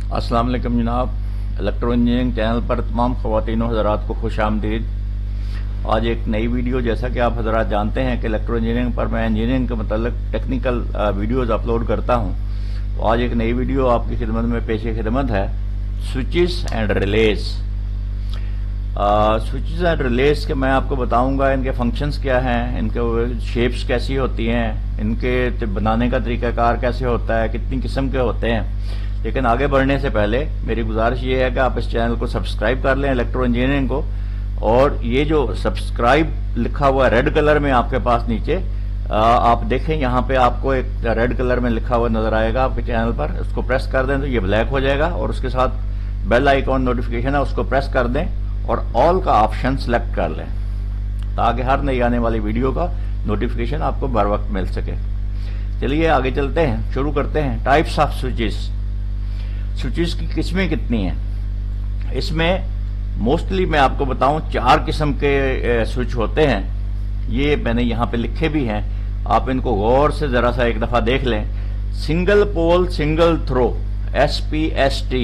अस्सलाम वालेकुम जनाब। इलेक्ट्रो इंजीनियरिंग चैनल पर तमाम ख़वातीन और हज़रात को खुश आमदीद। आज एक नई वीडियो, जैसा कि आप हज़रात जानते हैं कि इलेक्ट्रो इंजीनियरिंग पर मैं इंजीनियरिंग के मतलब टेक्निकल वीडियोज़ अपलोड करता हूं। तो आज एक नई वीडियो आपकी खिदमत में पेश खिदमत है, switches and release. Switches and release के मैं आपको बताऊंगा इनके फंक्शंस क्या हैं, इनके शेप्स कैसी होती हैं, इनके बनाने का तरीकाकार कैसे होता है, कितनी किस्म के होते हैं। लेकिन आगे बढ़ने से पहले मेरी गुजारिश ये है कि आप इस चैनल को सब्सक्राइब कर लें, इलेक्ट्रो इंजीनियरिंग को। और ये जो सब्सक्राइब लिखा हुआ रेड कलर में आपके पास नीचे आप देखें, यहाँ पे आपको एक रेड कलर में लिखा हुआ नजर आएगा आपके चैनल पर। उसको प्रेस कर दें तो ये ब्लैक हो जाएगा, और उसके साथ बेल आइकॉन नोटिफिकेशन है, उसको प्रेस कर दें और ऑल का ऑप्शन सेलेक्ट कर लें, ताकि हर नई आने वाली वीडियो का नोटिफिकेशन आपको बर वक्त मिल सके। चलिए आगे चलते हैं, शुरू करते हैं। Types of switches. स्विचेस की किस्में कितनी हैं? इसमें मोस्टली मैं आपको बताऊं 4 किस्म के स्विच होते हैं। ये मैंने यहाँ पे लिखे भी हैं, आप इनको गौर से जरा सा एक दफा देख लें। Single pole single throw, SPST,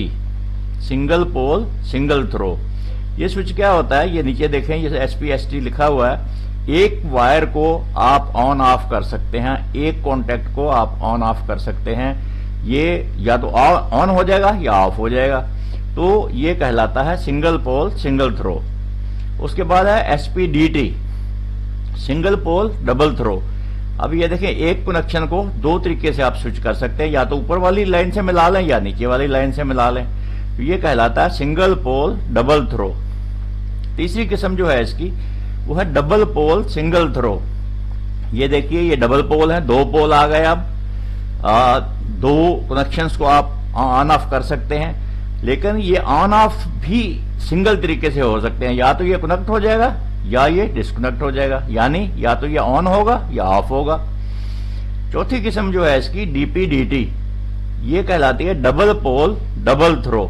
single pole single throw. ये स्विच क्या होता है, ये नीचे देखें, ये SPST लिखा हुआ है। एक वायर को आप ऑन ऑफ कर सकते हैं, एक कॉन्टेक्ट को आप ऑन ऑफ कर सकते हैं। ये या तो ऑन हो जाएगा या ऑफ हो जाएगा, तो ये कहलाता है सिंगल पोल सिंगल थ्रो। उसके बाद है SPDT, single pole double throw. अब ये देखें, एक कनेक्शन को 2 तरीके से आप स्विच कर सकते हैं, या तो ऊपर वाली लाइन से मिला लें या नीचे वाली लाइन से मिला लें, तो ये कहलाता है सिंगल पोल डबल थ्रो। तीसरी किस्म जो है इसकी, वो है डबल पोल सिंगल थ्रो। ये देखिए, ये डबल पोल है, 2 पोल आ गए। अब 2 कनेक्शंस को आप ऑन ऑफ कर सकते हैं, लेकिन ये ऑन ऑफ भी सिंगल तरीके से हो सकते हैं। या तो ये कनेक्ट हो जाएगा या ये डिस्कनेक्ट हो जाएगा, यानी या तो ये ऑन होगा या ऑफ होगा। चौथी किस्म जो है इसकी, DPDT, ये कहलाती है डबल पोल डबल थ्रो।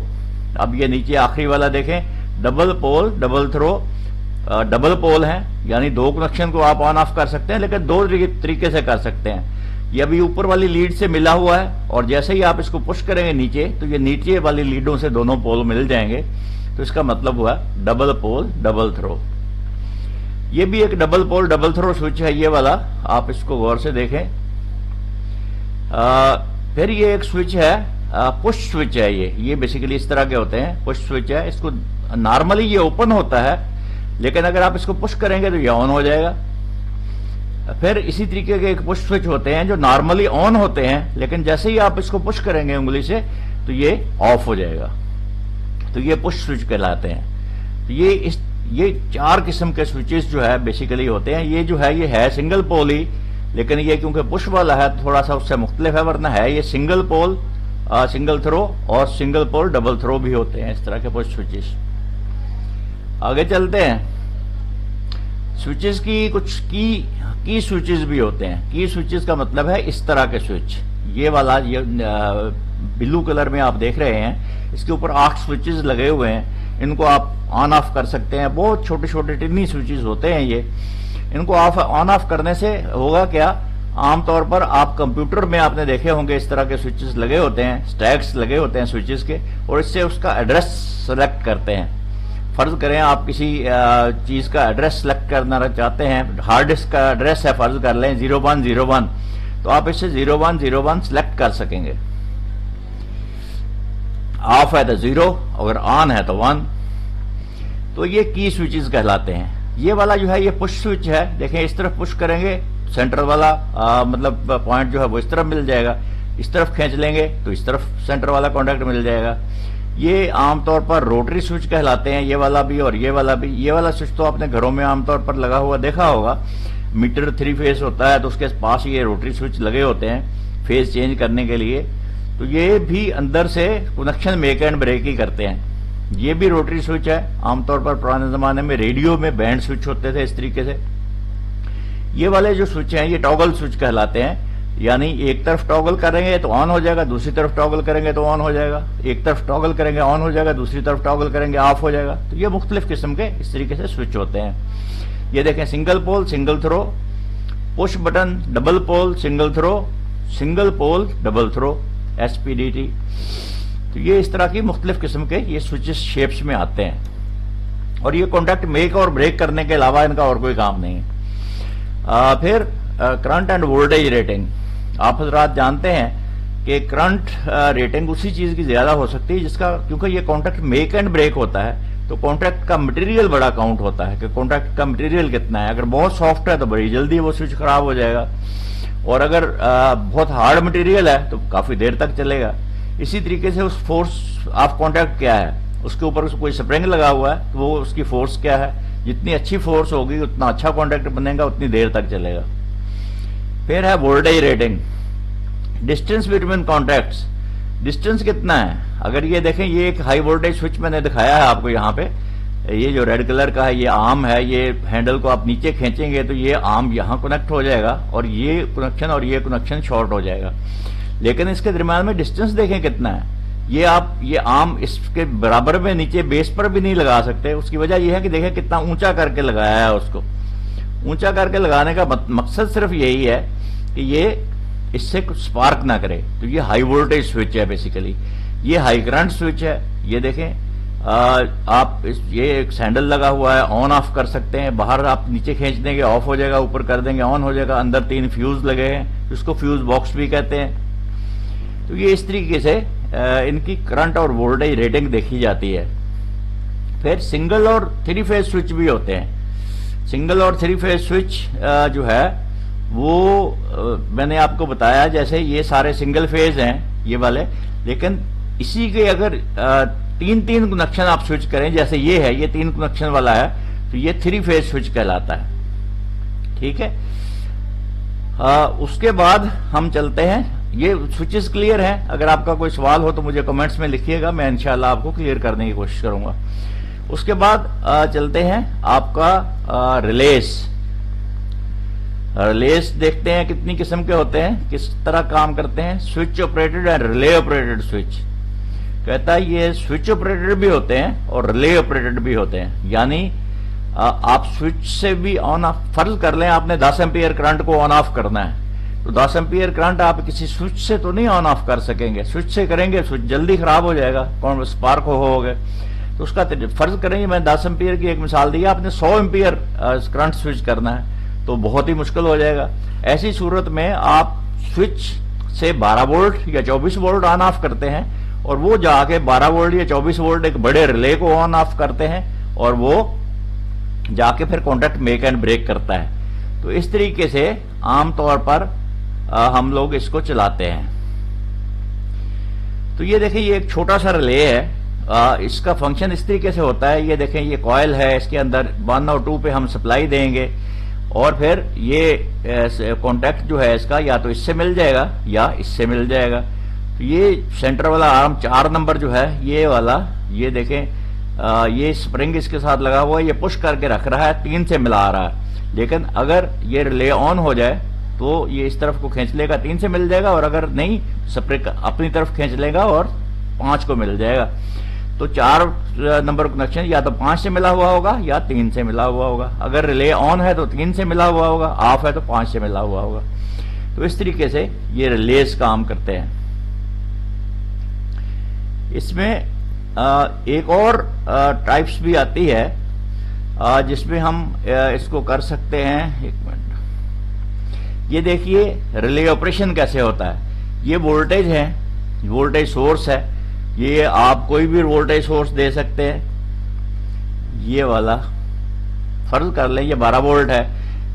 अब ये नीचे आखिरी वाला देखें, double pole double throw. Double pole है, यानी 2 कनेक्शन को आप ऑन ऑफ कर सकते हैं, लेकिन 2 तरीके से कर सकते हैं। ये अभी ऊपर वाली लीड से मिला हुआ है, और जैसे ही आप इसको पुश करेंगे नीचे, तो ये नीचे वाली लीडों से दोनों पोल मिल जाएंगे, तो इसका मतलब हुआ डबल पोल डबल थ्रो। ये भी एक double pole double throw switch है, ये वाला, आप इसको गौर से देखें। फिर ये एक स्विच है, पुश स्विच है। ये बेसिकली इस तरह के होते हैं, पुश स्विच है। इसको नॉर्मली ये ओपन होता है, लेकिन अगर आप इसको पुश करेंगे तो ये ऑन हो जाएगा। फिर इसी तरीके के एक पुश स्विच होते हैं जो नॉर्मली ऑन होते हैं, लेकिन जैसे ही आप इसको पुश करेंगे उंगली से, तो ये ऑफ हो जाएगा, तो ये पुश स्विच कहलाते हैं। तो ये 4 किस्म के स्विचेस जो है बेसिकली होते हैं। ये जो है, ये है सिंगल पोल ही, लेकिन ये क्योंकि पुश वाला है थोड़ा सा उससे मुख्तलिफ है, वरना है ये सिंगल पोल सिंगल थ्रो और सिंगल पोल डबल थ्रो भी होते हैं, इस तरह के पुश स्विचेस। आगे चलते हैं। स्विचेस की कुछ की स्विचेस भी होते हैं। की स्विचेस का मतलब है इस तरह के स्विच। ये वाला, ये ब्लू कलर में आप देख रहे हैं, इसके ऊपर 8 स्विचेस लगे हुए हैं। इनको आप ऑन ऑफ कर सकते हैं। बहुत छोटे छोटे टिन्नी स्विचेस होते हैं ये। इनको ऑन ऑफ करने से होगा क्या, आमतौर पर आप कंप्यूटर में आपने देखे होंगे इस तरह के स्विचेस लगे होते हैं, स्टैक्स लगे होते हैं स्विचेस के, और इससे उसका एड्रेस सेलेक्ट करते हैं। फर्ज करें आप किसी चीज का एड्रेस सेलेक्ट करना चाहते हैं, हार्ड डिस्क का एड्रेस है, फर्ज कर लें 0101, तो आप इससे 0101 सेलेक्ट कर सकेंगे। ऑफ है तो 0, अगर ऑन है तो 1। तो ये की स्विचेस कहलाते हैं। ये वाला जो है, ये पुश स्विच है। देखें, इस तरफ पुश करेंगे, सेंटर वाला मतलब पॉइंट जो है वो इस तरफ मिल जाएगा। इस तरफ खींच लेंगे तो इस तरफ सेंटर वाला कॉन्टेक्ट मिल जाएगा। ये आमतौर पर रोटरी स्विच कहलाते हैं, ये वाला भी और ये वाला भी। ये वाला स्विच तो आपने घरों में आमतौर पर लगा हुआ देखा होगा। मीटर 3 फेज होता है, तो उसके पास ये रोटरी स्विच लगे होते हैं फेज चेंज करने के लिए। तो ये भी अंदर से कनेक्शन मेक एंड ब्रेक ही करते हैं। ये भी रोटरी स्विच है। आमतौर पर पुराने जमाने में रेडियो में बैंड स्विच होते थे इस तरीके से। ये वाले जो स्विच हैं, ये टॉगल स्विच कहलाते हैं, यानी एक तरफ टॉगल करेंगे तो ऑन हो जाएगा, दूसरी तरफ टॉगल करेंगे तो ऑन हो जाएगा। एक तरफ टॉगल करेंगे ऑन हो जाएगा, दूसरी तरफ टॉगल करेंगे ऑफ हो जाएगा। तो ये मुख्तलिफ किस्म के इस तरीके से स्विच होते हैं। ये देखें, single pole single throw, push button double pole single throw, single pole double throw, SPDT। तो ये इस तरह की मुख्तलिफ किस्म के ये स्विचेस शेप्स में आते हैं, और ये कॉन्टैक्ट मेक और ब्रेक करने के अलावा इनका और कोई काम नहीं है। फिर करंट एंड वोल्टेज रेटिंग। आप हजरात जानते हैं कि करंट रेटिंग उसी चीज की ज्यादा हो सकती है जिसका, क्योंकि ये कॉन्टैक्ट मेक एंड ब्रेक होता है, तो कॉन्टैक्ट का मटेरियल बड़ा काउंट होता है कि कॉन्टैक्ट का मटेरियल कितना है। अगर बहुत सॉफ्ट है तो बड़ी जल्दी वो स्विच खराब हो जाएगा, और अगर बहुत हार्ड मटेरियल है तो काफी देर तक चलेगा। इसी तरीके से उस फोर्स ऑफ कॉन्टैक्ट क्या है, उसके ऊपर कोई स्प्रिंग लगा हुआ है तो वो उसकी फोर्स क्या है, जितनी अच्छी फोर्स होगी उतना अच्छा कॉन्टैक्ट बनेगा, उतनी देर तक चलेगा। फिर है voltage rating. Distance between contacts, distance कितना है। अगर ये देखें, ये एक हाई वोल्टेज स्विच मैंने दिखाया है आपको यहाँ पे, ये जो रेड कलर का है ये आर्म है, ये हैंडल को आप नीचे खींचेंगे तो ये आर्म यहाँ कनेक्ट हो जाएगा, और ये कनेक्शन शॉर्ट हो जाएगा। लेकिन इसके दरम्यान में डिस्टेंस देखें कितना है। ये आप ये आर्म इसके बराबर में नीचे बेस पर भी नहीं लगा सकते। उसकी वजह यह है कि देखें कितना ऊंचा करके लगाया है। उसको ऊंचा करके लगाने का मकसद सिर्फ यही है कि ये इससे कुछ स्पार्क ना करे। तो ये हाई वोल्टेज स्विच है बेसिकली, ये हाई करंट स्विच है। ये देखें आप ये एक सैंडल लगा हुआ है, ऑन ऑफ कर सकते हैं। बाहर आप नीचे खींच देंगे ऑफ हो जाएगा, ऊपर कर देंगे ऑन हो जाएगा। अंदर 3 फ्यूज लगे हैं, इसको फ्यूज बॉक्स भी कहते हैं। तो ये इस तरीके से इनकी करंट और वोल्टेज रेटिंग देखी जाती है। फिर सिंगल और 3 फेज स्विच भी होते हैं। सिंगल और 3 फेज स्विच जो है वो मैंने आपको बताया, जैसे ये सारे सिंगल फेज हैं ये वाले, लेकिन इसी के अगर 3 कनेक्शन आप स्विच करें, जैसे ये है, ये 3 कनेक्शन वाला है, तो ये 3 फेज स्विच कहलाता है। ठीक है। उसके बाद हम चलते हैं, ये स्विचेस क्लियर है। अगर आपका कोई सवाल हो तो मुझे कमेंट्स में लिखिएगा, मैं इंशाल्लाह आपको क्लियर करने की कोशिश करूंगा। उसके बाद चलते हैं आपका रिलेस। रिलेस देखते हैं कितनी किस्म के होते हैं, किस तरह काम करते हैं। Switch operated and relay operated switch कहता है ये स्विच ऑपरेटेड भी होते हैं और रिले ऑपरेटेड भी होते हैं। यानी आप स्विच से भी ऑन ऑफ, फर्ज कर लें आपने 10 एम्पियर करंट को ऑन ऑफ करना है, तो 10 एम्पियर करंट आप किसी स्विच से तो नहीं ऑन ऑफ कर सकेंगे। स्विच से करेंगे स्विच जल्दी खराब हो जाएगा, कौन स्पार्क होगे। तो उसका फर्ज करेंगे, मैं 10 एम्पियर की एक मिसाल दी, आपने 100 एम्पियर करंट स्विच करना है तो बहुत ही मुश्किल हो जाएगा। ऐसी सूरत में आप स्विच से 12 वोल्ट या 24 वोल्ट ऑन ऑफ करते हैं, और वो जाके 12 वोल्ट या 24 वोल्ट एक बड़े रिले को ऑन ऑफ करते हैं, और वो जाके फिर कॉन्टैक्ट मेक एंड ब्रेक करता है। तो इस तरीके से आमतौर पर हम लोग इसको चलाते हैं। तो ये देखें, ये एक छोटा सा रिले है। इसका फंक्शन इस तरीके से होता है, ये देखें ये कॉइल है, इसके अंदर 1 और 2 पे हम सप्लाई देंगे, और फिर ये कॉन्टैक्ट जो है इसका या तो इससे मिल जाएगा या इससे मिल जाएगा। तो ये सेंटर वाला आर्म 4 नंबर जो है ये वाला, ये देखें ये स्प्रिंग इसके साथ लगा हुआ है, ये पुश करके रख रहा है, 3 से मिला रहा है। लेकिन अगर ये रिले ऑन हो जाए तो ये इस तरफ को खींच लेगा, 3 से मिल जाएगा, और अगर नहीं स्प्रिंग अपनी तरफ खींच लेगा और 5 को मिल जाएगा। तो 4 नंबर कनेक्शन या तो 5 से मिला हुआ होगा या 3 से मिला हुआ होगा। अगर रिले ऑन है तो 3 से मिला हुआ होगा, ऑफ है तो 5 से मिला हुआ होगा। तो इस तरीके से ये रिलेस काम करते हैं। इसमें एक और टाइप्स भी आती है जिसमें हम इसको कर सकते हैं। एक मिनट, ये देखिए रिले ऑपरेशन कैसे होता है। ये वोल्टेज है, वोल्टेज सोर्स है, ये आप कोई भी वोल्टेज सोर्स दे सकते हैं। ये वाला फर्ज कर लें ये 12 वोल्ट है।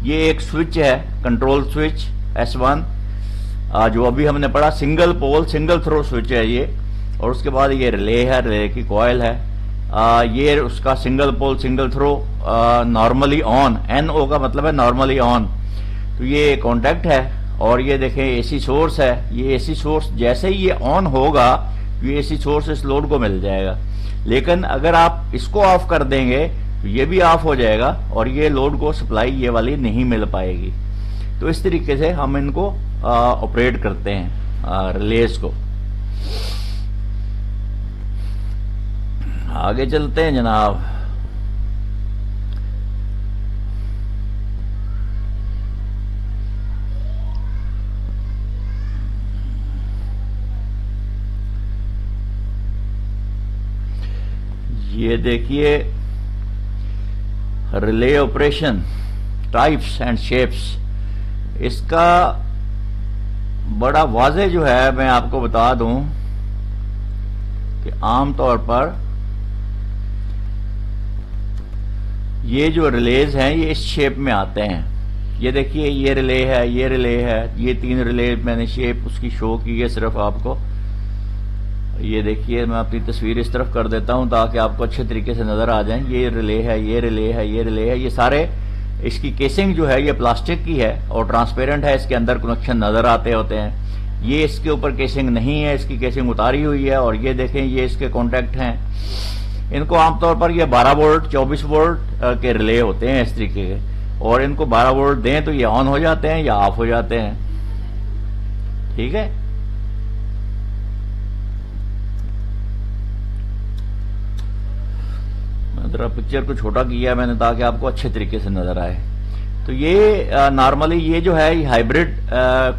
ये एक स्विच है, कंट्रोल स्विच S1, जो अभी हमने पढ़ा, single pole single throw switch है ये। और उसके बाद ये रिले है, रिले की कॉइल है। ये उसका single pole single throw normally on, NO का मतलब है नॉर्मली ऑन। तो ये कॉन्टैक्ट है, और ये देखें AC सोर्स है। ये AC सोर्स जैसे ही ये ऑन होगा, ये AC सोर्स इस लोड को मिल जाएगा। लेकिन अगर आप इसको ऑफ कर देंगे तो ये भी ऑफ हो जाएगा, और ये लोड को सप्लाई ये वाली नहीं मिल पाएगी। तो इस तरीके से हम इनको ऑपरेट करते हैं रिलेस को। आगे चलते हैं जनाब। یہ دیکھیے relay operation types and shapes, اس کا بڑا واضح جو ہے میں آپ کو بتا دوں کہ عام طور پر یہ جو ریلیز ہیں یہ اس شیپ میں آتے ہیں. یہ دیکھیے یہ ریلے ہے، یہ ریلے ہے، یہ 3 ریلے میں نے شیپ اس کی شو کی ہے صرف آپ کو. یہ دیکھیے میں اپنی تصویر اس طرف کر دیتا ہوں تاکہ آپ کو اچھے طریقے سے نظر آ جائیں. یہ ریلے ہے، یہ ریلے ہے، یہ ریلے ہے. یہ سارے اس کی کیسنگ جو ہے یہ پلاسٹک کی ہے اور ٹرانسپیرنٹ ہے، اس کے اندر کنیکشن نظر آتے ہوتے ہیں. یہ اس کے اوپر کیسنگ نہیں ہے، اس کی کیسنگ اتاری ہوئی ہے. اور یہ دیکھیں یہ اس کے کانٹیکٹ ہیں. ان کو عام طور پر یہ 12 وولٹ 24 وولٹ کے ریلے ہوتے ہیں اس طریقے کے، اور ان کو 12 وولٹ دیں تو یہ آن ہو جاتے ہیں یا آف ہو جاتے ہیں. ٹھیک ہے. میں ذرا پکچر کو چھوٹا کیا ہے میں نے تاکہ آپ کو اچھے طریقے سے نظر آئے. تو یہ نارملی یہ جو ہے یہ ہائیبرڈ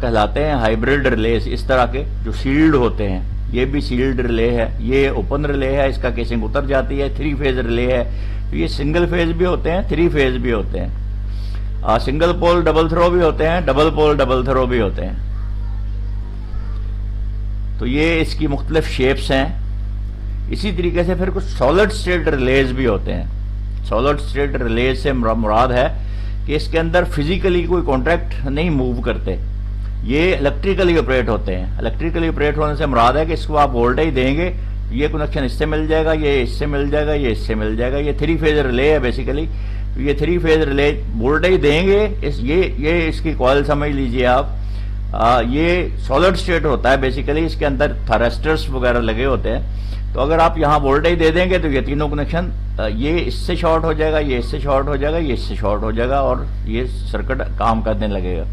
کہلاتے ہیں، ہائیبرڈ ریلیز اس طرح کے جو سیلڈ ہوتے ہیں. یہ بھی سیلڈ ریلے ہے، یہ اوپن ریلے ہے، اس کا کیسنگ اتر جاتی ہے. 3 فیز ریلے ہے. تو یہ سنگل فیز بھی ہوتے ہیں، 3 فیز بھی ہوتے ہیں. سنگل پول ڈبل تھرو بھی ہوتے ہیں، ڈبل پول ڈبل تھرو بھی ہوتے ہیں. تو یہ اس کی مختلف شیپس ہیں. اسی طریقے سے پھر کچھ سالڈ اسٹیٹ ریلیز بھی ہوتے ہیں. سالڈ اسٹیٹ ریلیز سے مراد ہے کہ اس کے اندر فزیکلی کوئی کانٹیکٹ نہیں موو کرتے، یہ الیکٹریکلی آپریٹ ہوتے ہیں. الیکٹریکلی آپریٹ ہونے سے مراد ہے کہ اس کو آپ وولٹیج دیں گے، یہ کنیکشن اس سے مل جائے گا، یہ اس سے مل جائے گا، یہ اس سے مل جائے گا. یہ 3 فیز ریلے ہے بیسیکلی. یہ 3 فیز ریلے وولٹیج دیں گے، یہ اس کی کوائل سمجھ لیجئے آپ. یہ سالڈ اسٹیٹ ہوتا ہے بیسیکلی، اس کے اندر تھرسٹرز وغیرہ لگے ہوتے ہیں. تو اگر آپ یہاں وولٹیج دے دیں گے تو یہ تینوں کنیکشن یہ اس سے شارٹ ہو جائے گا، یہ اس سے شارٹ ہو جائے گا، یہ اس سے شارٹ ہو جائے گا اور یہ سرکٹ کام کرنے لگے گا.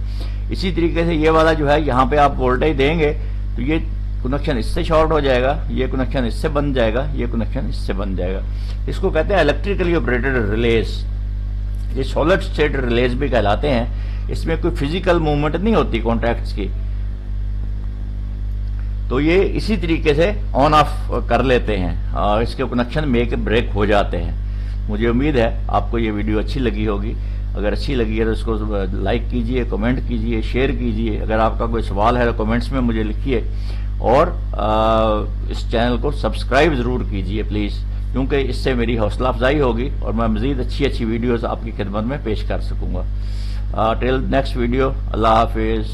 اسی طریقے سے یہ والا جو ہے یہاں پہ آپ وولٹیج دیں گے تو یہ کنیکشن اس سے شارٹ ہو جائے گا، یہ کنیکشن اس سے بن جائے گا، یہ کنیکشن اس سے بن جائے گا. اس کو کہتے ہیں الیکٹریکلی آپریٹڈ ریلیز. یہ سالڈ اسٹیٹ ریلیز بھی کہلاتے ہیں. اس میں کوئی فزیکل موومنٹ نہیں ہوتی کانٹیکٹس کی. تو یہ اسی طریقے سے آن آف کر لیتے ہیں اور اس کے کنیکشن میک بریک ہو جاتے ہیں. مجھے امید ہے آپ کو یہ ویڈیو اچھی لگی ہوگی. اگر اچھی لگی ہے تو اس کو لائک کیجئے، کمنٹ کیجئے، شیئر کیجئے. اگر آپ کا کوئی سوال ہے تو کمنٹس میں مجھے لکھیے اور اس چینل کو سبسکرائب ضرور کیجئے پلیز، کیونکہ اس سے میری حوصلہ افزائی ہوگی اور میں مزید اچھی ویڈیوز آپ کی خدمت میں پیش کر سکوں گا. Till next video. اللہ حافظ.